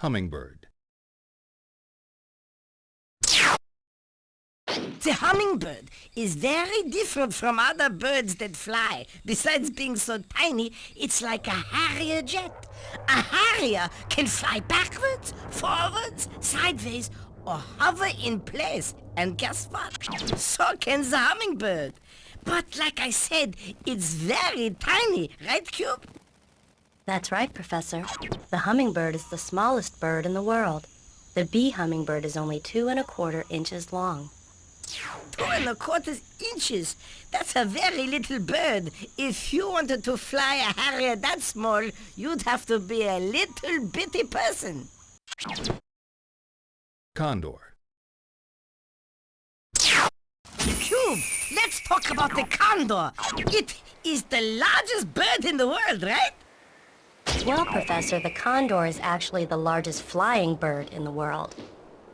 Hummingbird. The hummingbird is very different from other birds that fly. Besides being so tiny, it's like a harrier jet. A harrier can fly backwards, forwards, sideways, or hover in place. And guess what? So can the hummingbird. But like I said, it's very tiny, right, Cube? That's right, Professor. The hummingbird is the smallest bird in the world. The bee hummingbird is only 2¼ inches long. 2¼ inches. That's a very little bird. If you wanted to fly a harrier that small, you'd have to be a little bitty person. Condor. Cube, let's talk about the condor. It is the largest bird in the world, right? Well, Professor, the condor is actually the largest flying bird in the world.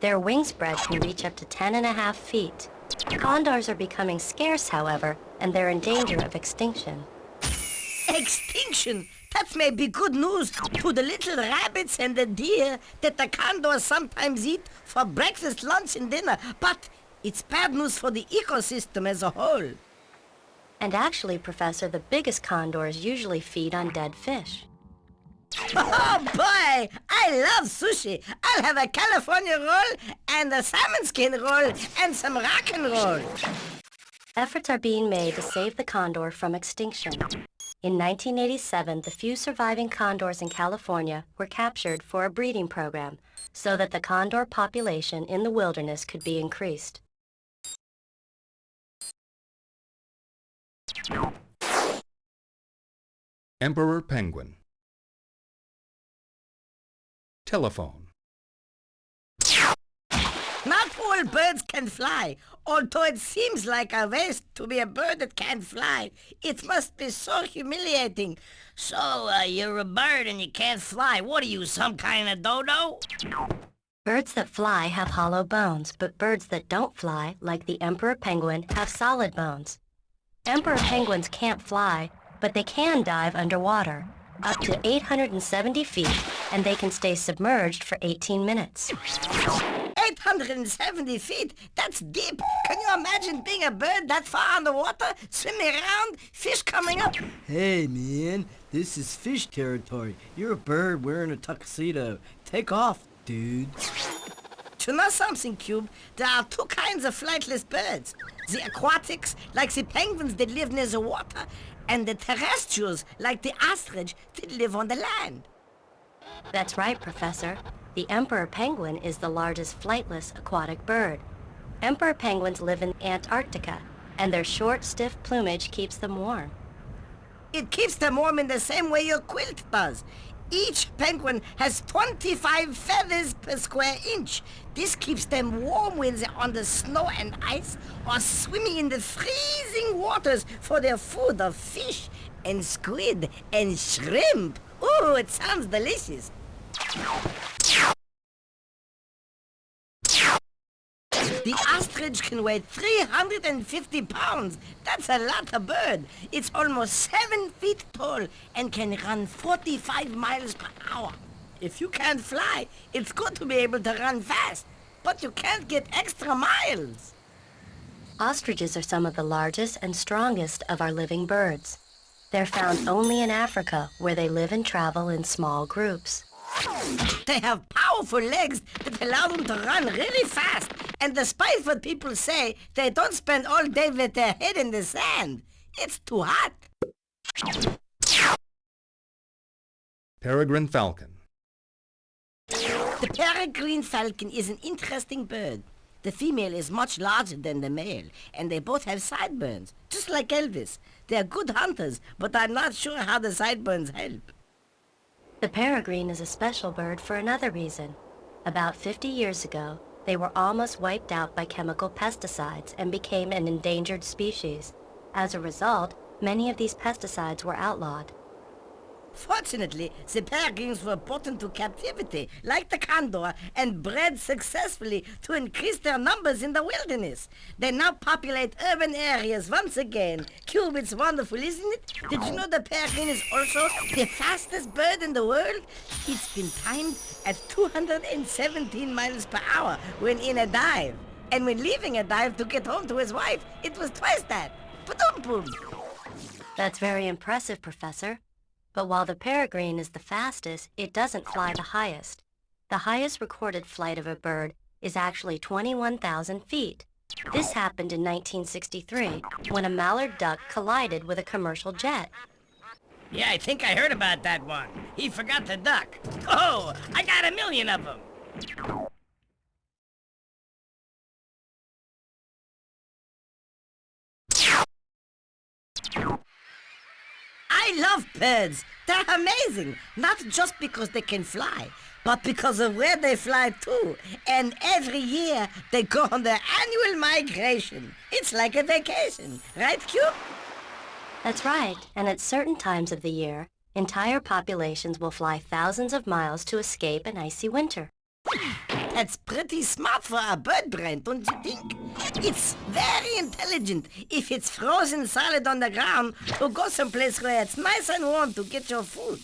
Their wingspread can reach up to 10½ feet. Condors are becoming scarce, however, and they're in danger of extinction. Extinction? That may be good news to the little rabbits and the deer that the condors sometimes eat for breakfast, lunch, and dinner. But it's bad news for the ecosystem as a whole. And actually, Professor, the biggest condors usually feed on dead fish. Oh boy, I love sushi. I'll have a California roll and a salmon skin roll and some rock and roll. Efforts are being made to save the condor from extinction. In 1987, the few surviving condors in California were captured for a breeding program so that the condor population in the wilderness could be increased. Emperor penguin. Telephone. Not all birds can fly, although it seems like a waste to be a bird that can't fly. It must be so humiliating. So, you're a bird and you can't fly. What are you, some kind of dodo? Birds that fly have hollow bones, but birds that don't fly, like the emperor penguin, have solid bones. Emperor penguins can't fly, but they can dive underwater, up to 870 feet, and they can stay submerged for 18 minutes. 870 feet? That's deep. Can you imagine being a bird that far underwater, swimming around, fish coming up? Hey, man, this is fish territory. You're a bird wearing a tuxedo. Take off, dude. To know something, Cube, there are two kinds of flightless birds. The aquatics, like the penguins that live near the water, and the terrestrials, like the ostrich, that live on the land. That's right, Professor. The emperor penguin is the largest flightless aquatic bird. Emperor penguins live in Antarctica, and their short, stiff plumage keeps them warm. It keeps them warm in the same way your quilt does. Each penguin has 25 feathers per square inch. This keeps them warm when they're on the snow and ice or swimming in the freezing waters for their food of fish and squid and shrimp. Ooh, it sounds delicious. The ostrich can weigh 350 pounds. That's a lot of bird. It's almost 7 feet tall and can run 45 miles per hour. If you can't fly, it's good to be able to run fast, but you can't get extra miles. Ostriches are some of the largest and strongest of our living birds. They're found only in Africa, where they live and travel in small groups. They have powerful legs that allow them to run really fast. And despite what people say, they don't spend all day with their head in the sand. It's too hot. Peregrine falcon. The peregrine falcon is an interesting bird. The female is much larger than the male, and they both have sideburns, just like Elvis. They're good hunters, but I'm not sure how the sideburns help. The peregrine is a special bird for another reason. About 50 years ago, they were almost wiped out by chemical pesticides and became an endangered species. As a result, many of these pesticides were outlawed. Fortunately, the peregrines were brought into captivity, like the condor, and bred successfully to increase their numbers in the wilderness. They now populate urban areas once again. Cube, it's wonderful, isn't it? Did you know the peregrine is also the fastest bird in the world? It's been timed at 217 miles per hour when in a dive. And when leaving a dive to get home to his wife, it was twice that. Ba-dum-boom. That's very impressive, Professor. But while the peregrine is the fastest, it doesn't fly the highest. The highest recorded flight of a bird is actually 21,000 feet. This happened in 1963 when a mallard duck collided with a commercial jet. Yeah, I think I heard about that one. He forgot the duck. Oh, I got 1 million of them. I love birds. They're amazing. Not just because they can fly, but because of where they fly to. And every year, they go on their annual migration. It's like a vacation. Right, Cube? That's right, and at certain times of the year, entire populations will fly thousands of miles to escape an icy winter. That's pretty smart for a bird brain, don't you think? It's very intelligent if it's frozen solid on the ground to go someplace where it's nice and warm to get your food.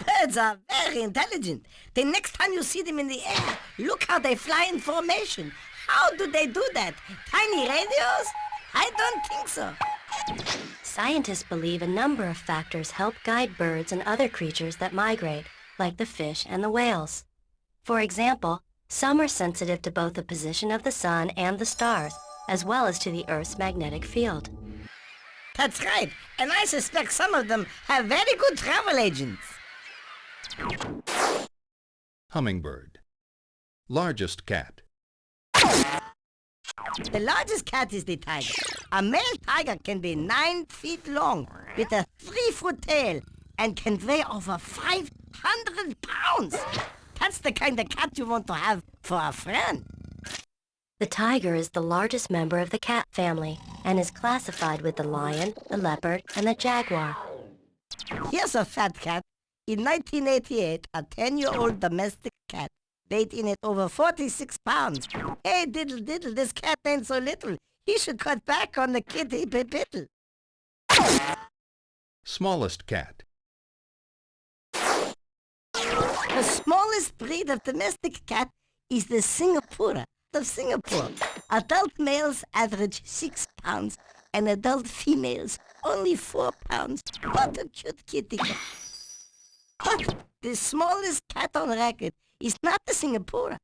Birds are very intelligent. The next time you see them in the air, look how they fly in formation. How do they do that? Tiny radios? I don't think so. Scientists believe a number of factors help guide birds and other creatures that migrate, like the fish and the whales. For example, some are sensitive to both the position of the sun and the stars, as well as to the Earth's magnetic field. That's right, and I suspect some of them have very good travel agents. Hummingbird. Largest cat. The largest cat is the tiger. A male tiger can be 9 feet long with a 3-foot tail and can weigh over 500 pounds. That's the kind of cat you want to have for a friend. The tiger is the largest member of the cat family and is classified with the lion, the leopard, and the jaguar. Here's a fat cat. In 1988, a 10-year-old domestic cat weighed in at over 46 pounds. Hey, diddle diddle, this cat ain't so little. He should cut back on the kitty piddle. Smallest cat. The smallest breed of domestic cat is the Singapura of Singapore. Adult males average 6 pounds and adult females only 4 pounds. What a cute kitty cat. But the smallest cat on record is not the Singapura.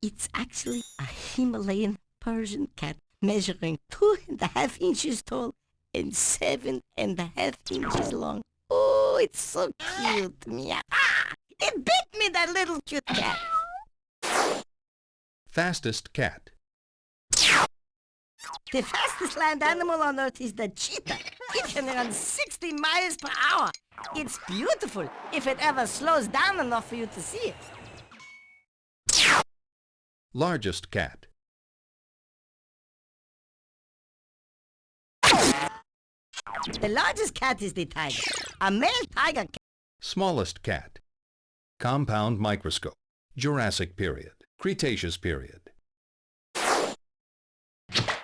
It's actually a Himalayan Persian cat measuring 2.5 inches tall and 7.5 inches long. Oh, it's so cute. Meow. It bit me, that little cute cat. Fastest cat. The fastest land animal on Earth is the cheetah. It can run 60 miles per hour. It's beautiful if it ever slows down enough for you to see it. Largest cat. The largest cat is the tiger. A male tiger cat. Smallest cat. Compound microscope. Jurassic period. Cretaceous period.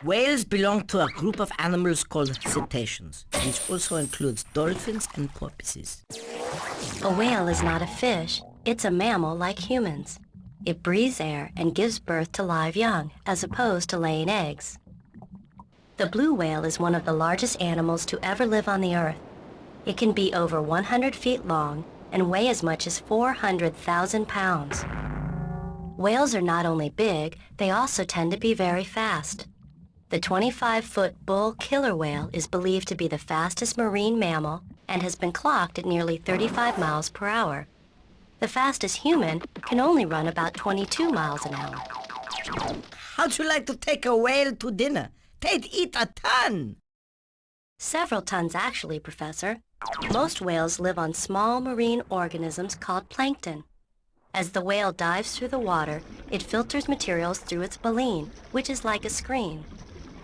Whales belong to a group of animals called cetaceans, which also includes dolphins and porpoises. A whale is not a fish, it's a mammal like humans. It breathes air and gives birth to live young, as opposed to laying eggs. The blue whale is one of the largest animals to ever live on the Earth. It can be over 100 feet long and weigh as much as 400,000 pounds. Whales are not only big, they also tend to be very fast. The 25-foot bull killer whale is believed to be the fastest marine mammal and has been clocked at nearly 35 miles per hour. The fastest human can only run about 22 miles an hour. How'd you like to take a whale to dinner? They'd eat a ton. Several tons actually, Professor. Most whales live on small marine organisms called plankton. As the whale dives through the water, it filters materials through its baleen, which is like a screen.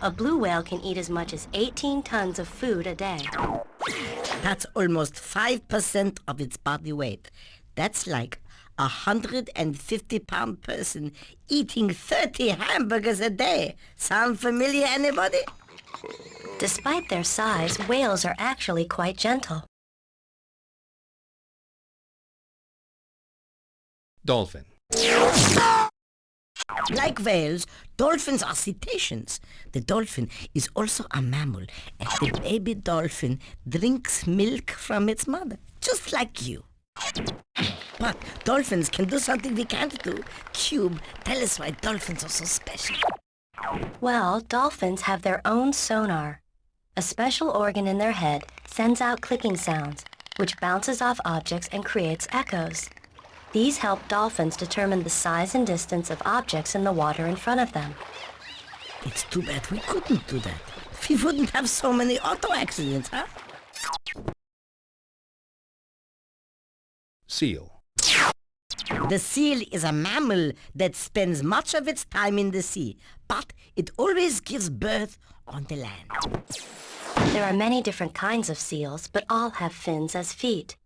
A blue whale can eat as much as 18 tons of food a day. That's almost 5% of its body weight. That's like a 150-pound person eating 30 hamburgers a day. Sound familiar, anybody? Despite their size, whales are actually quite gentle. Dolphin. Like whales, dolphins are cetaceans. The dolphin is also a mammal, and the baby dolphin drinks milk from its mother, just like you. But dolphins can do something we can't do. Cube, tell us why dolphins are so special. Well, dolphins have their own sonar. A special organ in their head sends out clicking sounds, which bounces off objects and creates echoes. These help dolphins determine the size and distance of objects in the water in front of them. It's too bad we couldn't do that. We wouldn't have so many auto accidents, huh? Seal. The seal is a mammal that spends much of its time in the sea, but it always gives birth on the land. There are many different kinds of seals, but all have fins as feet.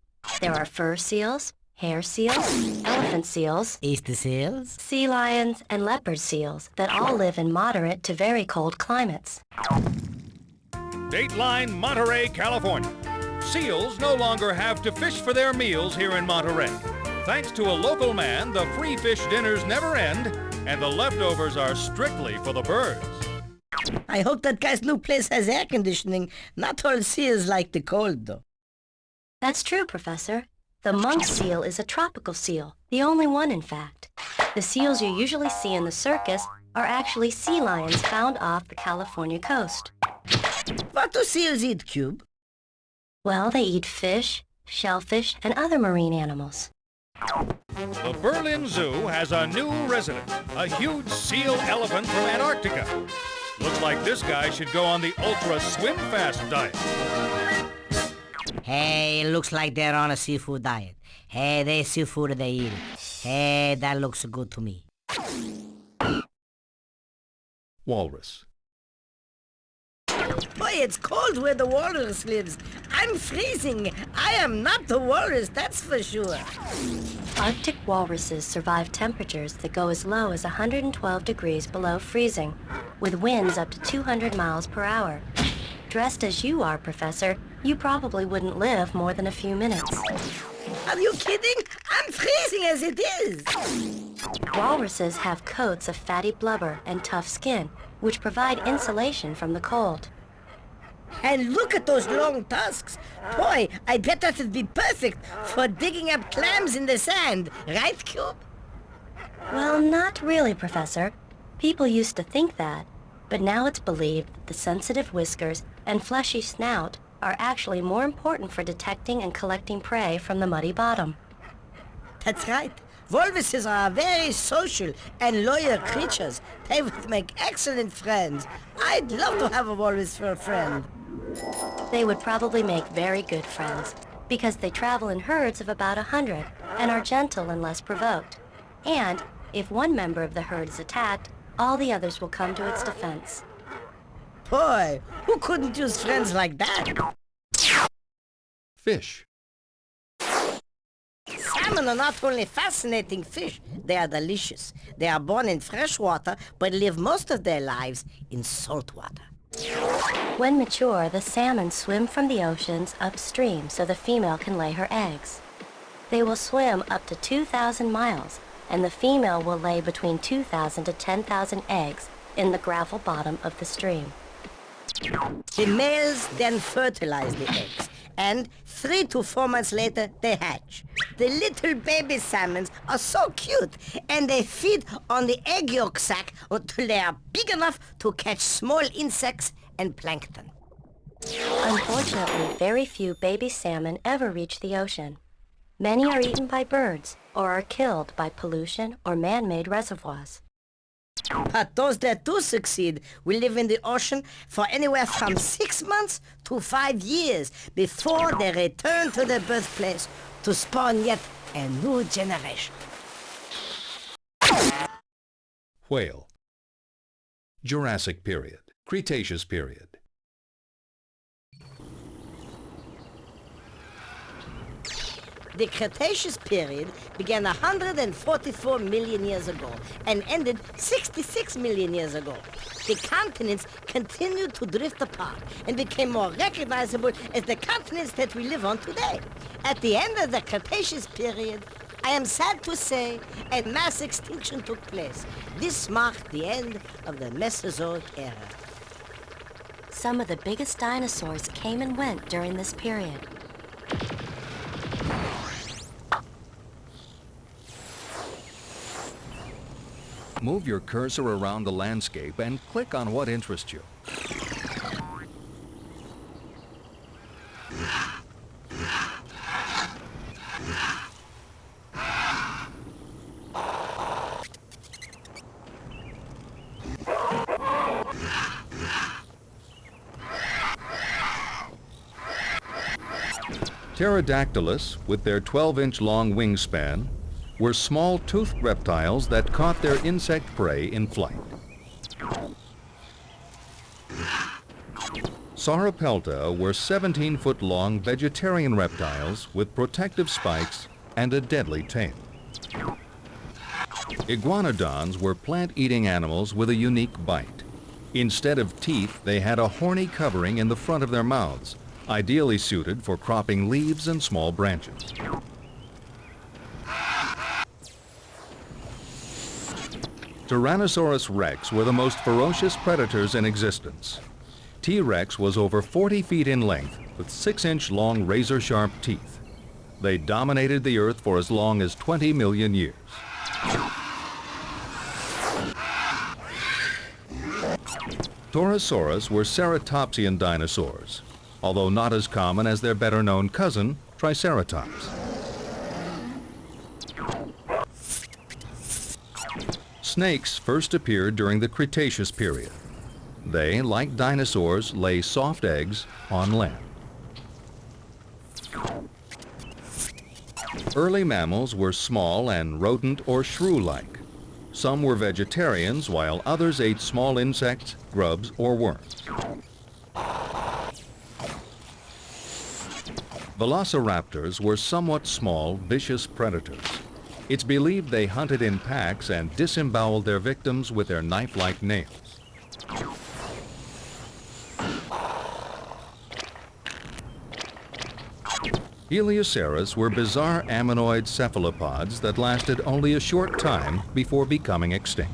There are fur seals, hair seals, elephant seals, Easter seals? sea lions, and leopard seals that all live in moderate to very cold climates. Dateline, Monterey, California. Seals no longer have to fish for their meals here in Monterey. Thanks to a local man, the free fish dinners never end, and the leftovers are strictly for the birds. I hope that guy's new place has air conditioning. Not all seals like the cold, though. That's true, Professor. The monk seal is a tropical seal, the only one, in fact. The seals you usually see in the circus are actually sea lions found off the California coast. What do seals eat, Cube? Well, they eat fish, shellfish, and other marine animals. The Berlin Zoo has a new resident, a huge seal elephant from Antarctica. Looks like this guy should go on the ultra swim fast diet. Hey, looks like they're on a seafood diet. Hey, they seafood they eat. Hey, that looks good to me. Walrus. Boy, it's cold where the walrus lives. I'm freezing. I am not the walrus, that's for sure. Arctic walruses survive temperatures that go as low as 112 degrees below freezing, with winds up to 200 miles per hour. Dressed as you are, Professor, you probably wouldn't live more than a few minutes. Are you kidding? I'm freezing as it is. Walruses have coats of fatty blubber and tough skin, which provide insulation from the cold. And look at those long tusks. Boy, I bet that would be perfect for digging up clams in the sand. Right, Cube? Well, not really, Professor. People used to think that, but now it's believed that the sensitive whiskers and fleshy snout are actually more important for detecting and collecting prey from the muddy bottom. That's right. Walruses are very social and loyal creatures. They would make excellent friends. I'd love to have a walrus for a friend. They would probably make very good friends, because they travel in herds of about 100 and are gentle and less provoked. And if one member of the herd is attacked, all the others will come to its defense. Boy, who couldn't use friends like that? Fish. Salmon are not only fascinating fish, they are delicious. They are born in fresh water, but live most of their lives in salt water. When mature, the salmon swim from the oceans upstream so the female can lay her eggs. They will swim up to 2,000 miles, and the female will lay between 2,000 to 10,000 eggs in the gravel bottom of the stream. The males then fertilize the eggs, and 3 to 4 months later, they hatch. The little baby salmons are so cute, and they feed on the egg yolk sac until they are big enough to catch small insects and plankton. Unfortunately, very few baby salmon ever reach the ocean. Many are eaten by birds or are killed by pollution or man-made reservoirs. But those that do succeed will live in the ocean for anywhere from 6 months to 5 years before they return to their birthplace to spawn yet a new generation. Whale. Jurassic period. Cretaceous period. The Cretaceous period began 144 million years ago and ended 66 million years ago. The continents continued to drift apart and became more recognizable as the continents that we live on today. At the end of the Cretaceous period, I am sad to say, a mass extinction took place. This marked the end of the Mesozoic era. Some of the biggest dinosaurs came and went during this period. Move your cursor around the landscape and click on what interests you. Pterodactylus, with their 12-inch long wingspan, were small toothed reptiles that caught their insect prey in flight. Sauropelta were 17-foot-long vegetarian reptiles with protective spikes and a deadly tail. Iguanodons were plant-eating animals with a unique bite. Instead of teeth, they had a horny covering in the front of their mouths, ideally suited for cropping leaves and small branches. Tyrannosaurus rex were the most ferocious predators in existence. T-Rex was over 40 feet in length with 6-inch long razor-sharp teeth. They dominated the Earth for as long as 20 million years. Torosaurus were ceratopsian dinosaurs, although not as common as their better-known cousin, Triceratops. Snakes first appeared during the Cretaceous period. They, like dinosaurs, lay soft eggs on land. Early mammals were small and rodent or shrew-like. Some were vegetarians, while others ate small insects, grubs, or worms. Velociraptors were somewhat small, vicious predators. It's believed they hunted in packs and disemboweled their victims with their knife-like nails. Helioceras were bizarre ammonoid cephalopods that lasted only a short time before becoming extinct.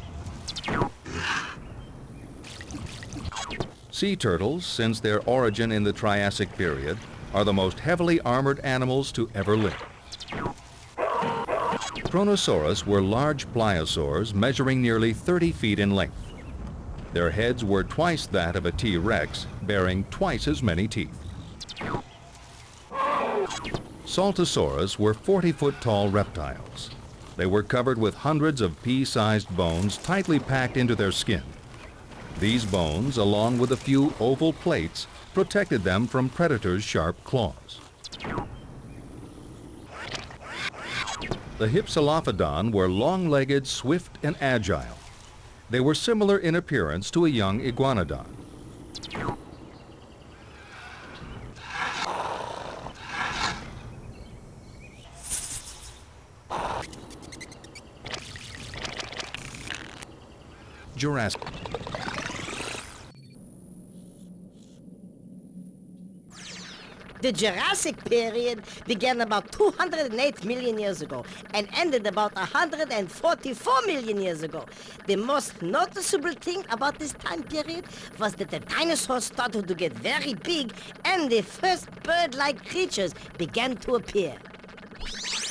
Sea turtles, since their origin in the Triassic period, are the most heavily armored animals to ever live. Kronosaurus were large pliosaurs measuring nearly 30 feet in length. Their heads were twice that of a T-Rex, bearing twice as many teeth. Saltosaurus were 40-foot-tall reptiles. They were covered with hundreds of pea-sized bones tightly packed into their skin. These bones, along with a few oval plates, protected them from predators' sharp claws. The Hypsilophodon were long-legged, swift, and agile. They were similar in appearance to a young iguanodon. Jurassic. The Jurassic period began about 208 million years ago and ended about 144 million years ago. The most noticeable thing about this time period was that the dinosaurs started to get very big and the first bird-like creatures began to appear.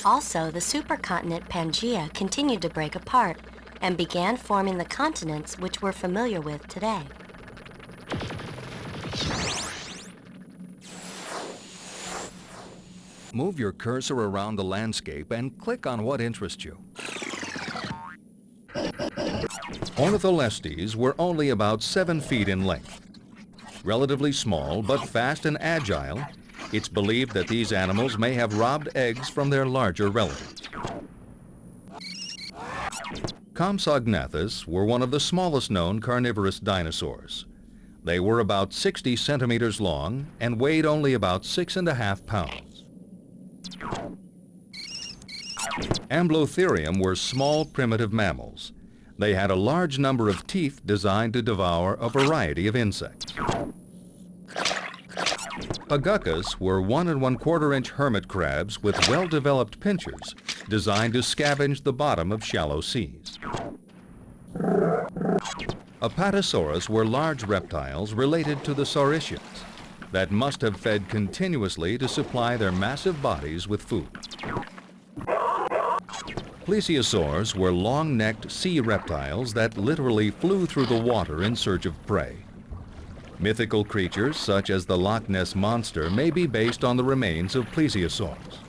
Also, the supercontinent Pangaea continued to break apart and began forming the continents which we're familiar with today. Move your cursor around the landscape and click on what interests you. Ornitholestes were only about 7 feet in length. Relatively small but fast and agile, it's believed that these animals may have robbed eggs from their larger relatives. Compsognathus were one of the smallest known carnivorous dinosaurs. They were about 60 centimeters long and weighed only about 6.5 pounds. Amblotherium were small primitive mammals. They had a large number of teeth designed to devour a variety of insects. Aguccas were 1 1/4-inch hermit crabs with well-developed pincers designed to scavenge the bottom of shallow seas. Apatosaurus were large reptiles related to the saurischians that must have fed continuously to supply their massive bodies with food. Plesiosaurs were long-necked sea reptiles that literally flew through the water in search of prey. Mythical creatures such as the Loch Ness Monster may be based on the remains of plesiosaurs.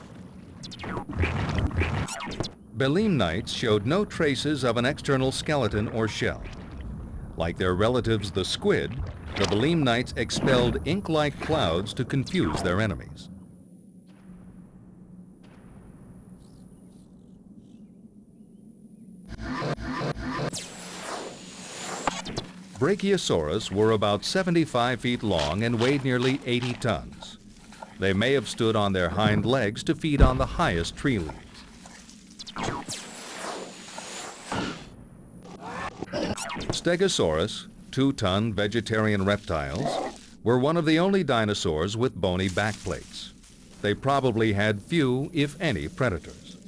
Belemnites showed no traces of an external skeleton or shell. Like their relatives the squid, the Belemnites expelled ink-like clouds to confuse their enemies. Brachiosaurus were about 75 feet long and weighed nearly 80 tons. They may have stood on their hind legs to feed on the highest tree leaves. Stegosaurus, 2-ton vegetarian reptiles, were one of the only dinosaurs with bony backplates. They probably had few, if any, predators.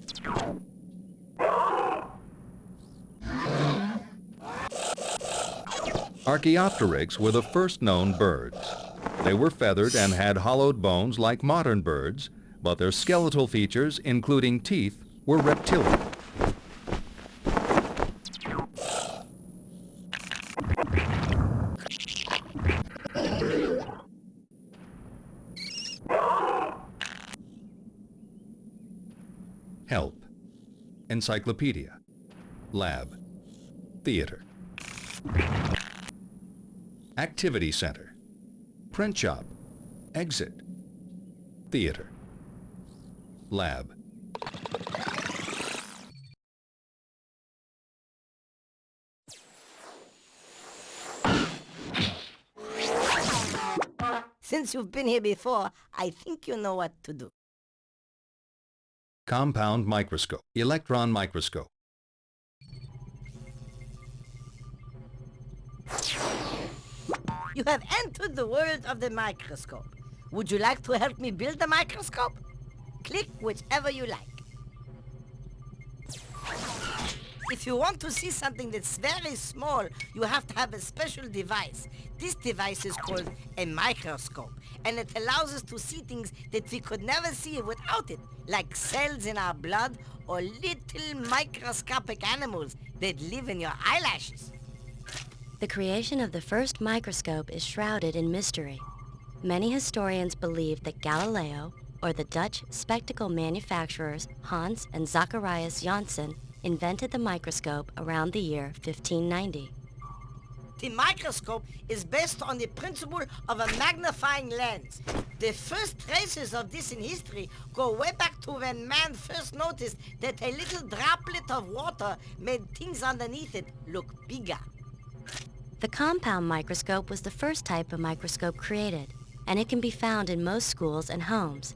Archaeopteryx were the first known birds. They were feathered and had hollowed bones like modern birds, but their skeletal features, including teeth, were reptilian. Help. Encyclopedia. Lab. Theater. Activity Center. Print shop. Exit. Theater. Lab. Since you've been here before, I think you know what to do. Compound microscope. Electron microscope. You have entered the world of the microscope. Would you like to help me build a microscope? Click whichever you like. If you want to see something that's very small, you have to have a special device. This device is called a microscope, and it allows us to see things that we could never see without it, like cells in our blood or little microscopic animals that live in your eyelashes. The creation of the first microscope is shrouded in mystery. Many historians believe that Galileo, or the Dutch spectacle manufacturers Hans and Zacharias Janssen, invented the microscope around the year 1590. The microscope is based on the principle of a magnifying lens. The first traces of this in history go way back to when man first noticed that a little droplet of water made things underneath it look bigger. The compound microscope was the first type of microscope created, and it can be found in most schools and homes.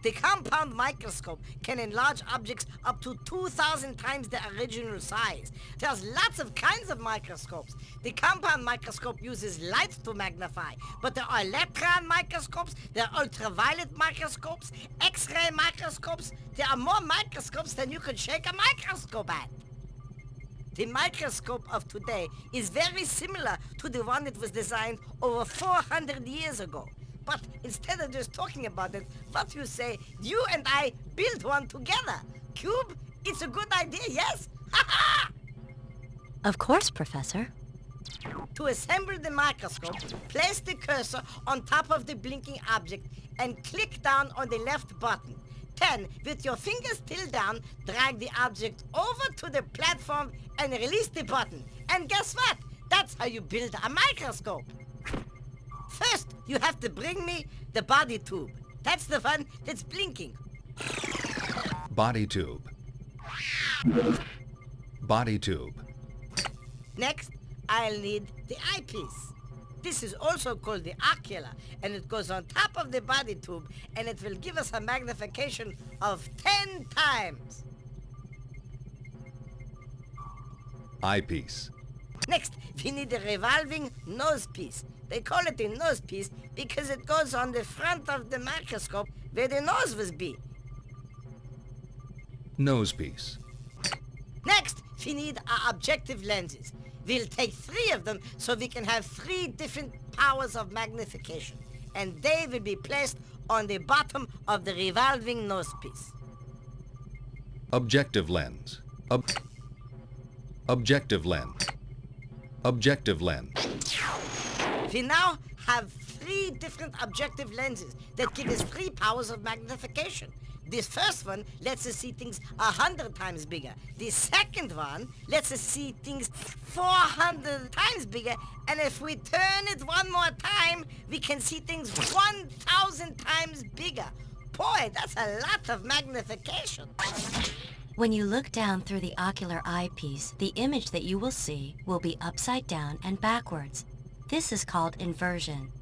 The compound microscope can enlarge objects up to 2,000 times the original size. There's lots of kinds of microscopes. The compound microscope uses light to magnify, but there are electron microscopes, there are ultraviolet microscopes, X-ray microscopes. There are more microscopes than you could shake a microscope at. The microscope of today is very similar to the one that was designed over 400 years ago. But instead of just talking about it, what you say, you and I build one together. Cube, it's a good idea, yes? Ha ha! Of course, Professor. To assemble the microscope, place the cursor on top of the blinking object and click down on the left button. Then, with your fingers still down, drag the object over to the platform and release the button. And guess what? That's how you build a microscope. First, you have to bring me the body tube. That's the one that's blinking. Body tube. Body tube. Next, I'll need the eyepiece. This is also called the ocular, and it goes on top of the body tube, and it will give us a magnification of 10 times. Eyepiece. Next, we need a revolving nose piece. They call it a nose piece because it goes on the front of the microscope where the nose will be. Nosepiece. Next, we need our objective lenses. We'll take 3 of them so we can have 3 different powers of magnification. And they will be placed on the bottom of the revolving nose piece. Objective lens. Objective lens. Objective lens. We now have 3 different objective lenses that give us 3 powers of magnification. This first one lets us see things 100 times bigger. The second one lets us see things 400 times bigger. And if we turn it one more time, we can see things 1,000 times bigger. Boy, that's a lot of magnification. When you look down through the ocular eyepiece, the image that you will see will be upside down and backwards. This is called inversion.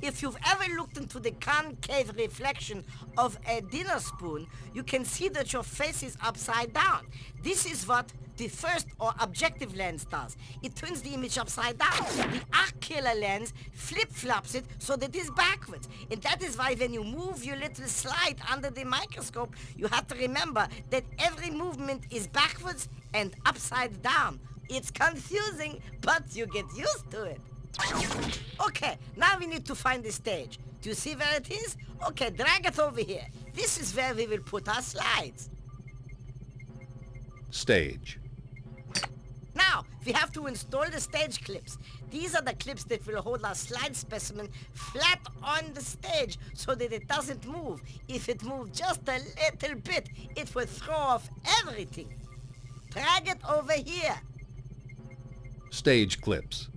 If you've ever looked into the concave reflection of a dinner spoon, you can see that your face is upside down. This is what the first or objective lens does. It turns the image upside down. The ocular lens flip-flops it so that it's backwards. And that is why when you move your little slide under the microscope, you have to remember that every movement is backwards and upside down. It's confusing, but you get used to it. Okay, now we need to find the stage. Do you see where it is? Okay, drag it over here. This is where we will put our slides. Stage. Now, we have to install the stage clips. These are the clips that will hold our slide specimen flat on the stage so that it doesn't move. If it moves just a little bit, it will throw off everything. Drag it over here. Stage clips.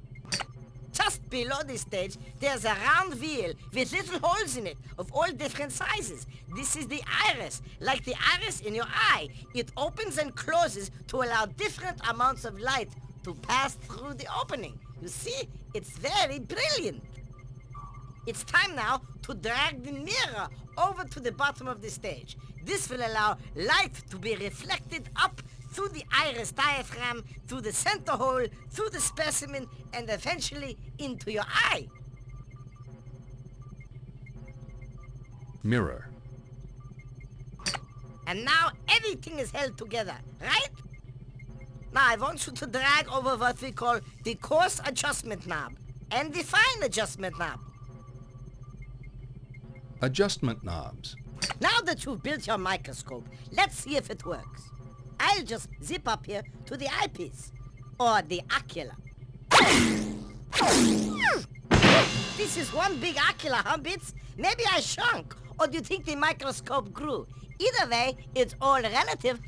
Just below the stage, there's a round wheel with little holes in it of all different sizes. This is the iris, like the iris in your eye. It opens and closes to allow different amounts of light to pass through the opening. You see, it's very brilliant. It's time now to drag the mirror over to the bottom of the stage. This will allow light to be reflected up through the iris diaphragm, through the center hole, through the specimen, and eventually into your eye. Mirror. And now everything is held together, right? Now I want you to drag over what we call the coarse adjustment knob and the fine adjustment knob. Adjustment knobs. Now that you've built your microscope, let's see if it works. I'll just zip up here to the eyepiece, or the ocular. This is one big ocular, huh, Bits? Maybe I shrunk, or do you think the microscope grew? Either way, it's all relative.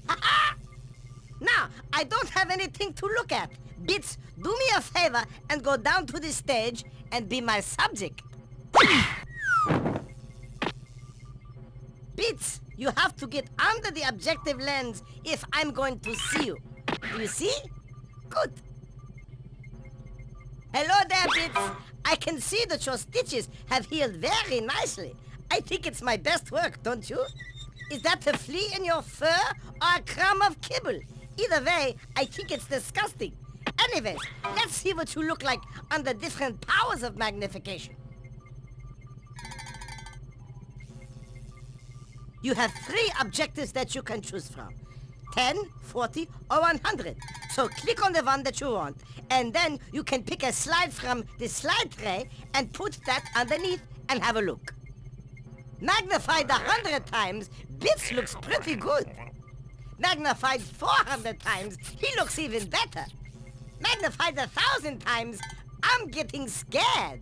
Now, I don't have anything to look at. Bits, do me a favor and go down to the stage and be my subject. Bits, you have to get under the objective lens if I'm going to see you. Do you see? Good. Hello there, Bits. I can see that your stitches have healed very nicely. I think it's my best work, don't you? Is that a flea in your fur or a crumb of kibble? Either way, I think it's disgusting. Anyways, let's see what you look like under different powers of magnification. You have 3 objectives that you can choose from. 10, 40, or 100. So click on the one that you want, and then you can pick a slide from the slide tray and put that underneath and have a look. Magnified 100 times, Bits looks pretty good. Magnified 400 times, he looks even better. Magnified 1,000 times, I'm getting scared.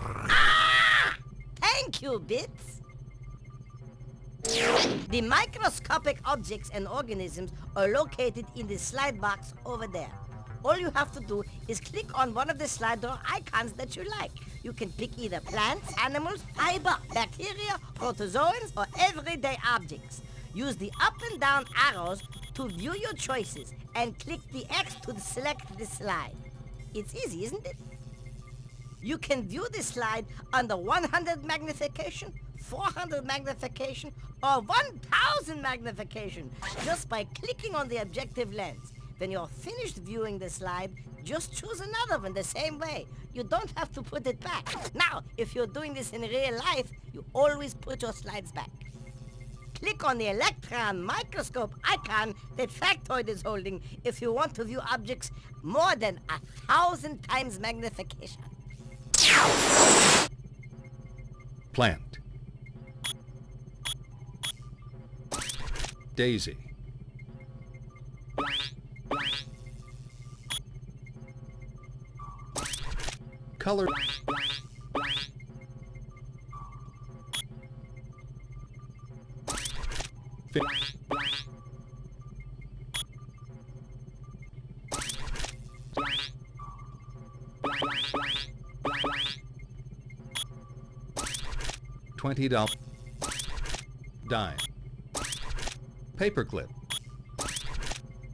Ah! Thank you, Bits. The microscopic objects and organisms are located in the slide box over there. All you have to do is click on one of the slide door icons that you like. You can pick either plants, animals, fiber, bacteria, protozoans, or everyday objects. Use the up and down arrows to view your choices and click the X to select the slide. It's easy, isn't it? You can view the slide under 100 magnification, 400 magnification, or 1,000 magnification just by clicking on the objective lens. When you're finished viewing the slide, just choose another one the same way. You don't have to put it back. Now, if you're doing this in real life, you always put your slides back. Click on the electron microscope icon that Factoid is holding if you want to view objects more than 1,000 times magnification. Plant. Daisy. Color. $20. Dime. Paperclip.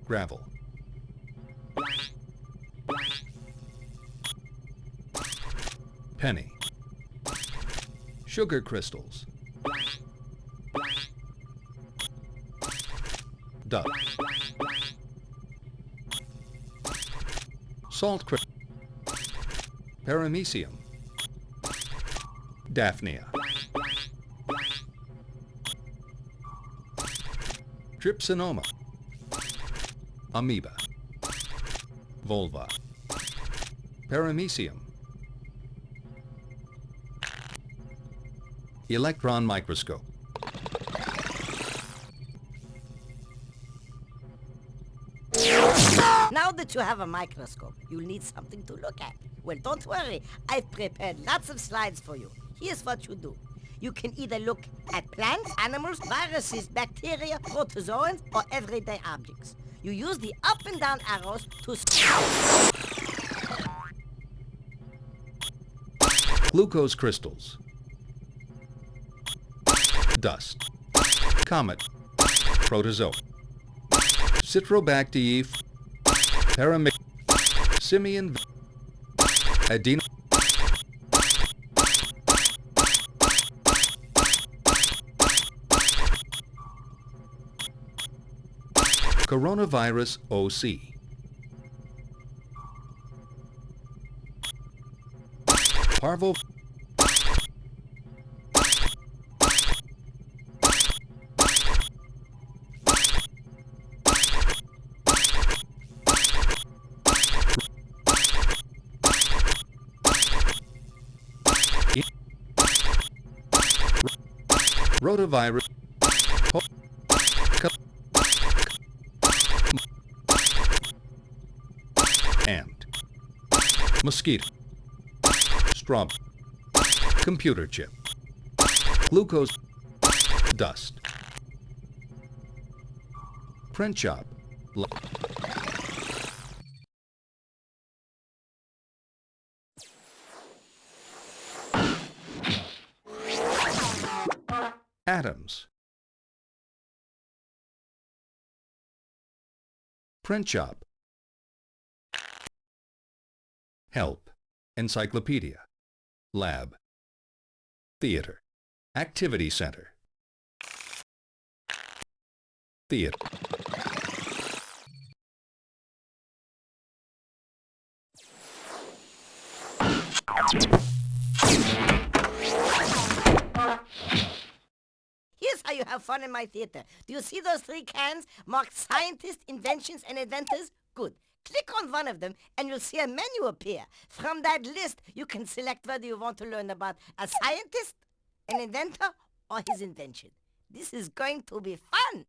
Gravel. Penny. Sugar crystals. Duck. Salt crystal. Paramecium. Daphnia. Trypsinoma. Amoeba. Vulva. Paramecium. Electron microscope. Now that you have a microscope, you'll need something to look at. Well, don't worry. I've prepared lots of slides for you. Here's what you do. You can either look at plants, animals, viruses, bacteria, protozoans, or everyday objects. You use the up and down arrows to... Glucose crystals. Dust. Comet. Protozoa. Citrobacter. Paramecium. Simian. Adeno. Coronavirus OC. Parvo. Rotavirus. And mosquito. Straw. Computer chip. Glucose. Dust. Print shop. Atoms. Print shop. Help. Encyclopedia. Lab. Theater. Activity center. Theater. Here's how you have fun in my theater. Do you see those 3 cans marked scientists, inventions, and inventors? Good. Click on one of them and you'll see a menu appear. From that list, you can select whether you want to learn about a scientist, an inventor, or his invention. This is going to be fun.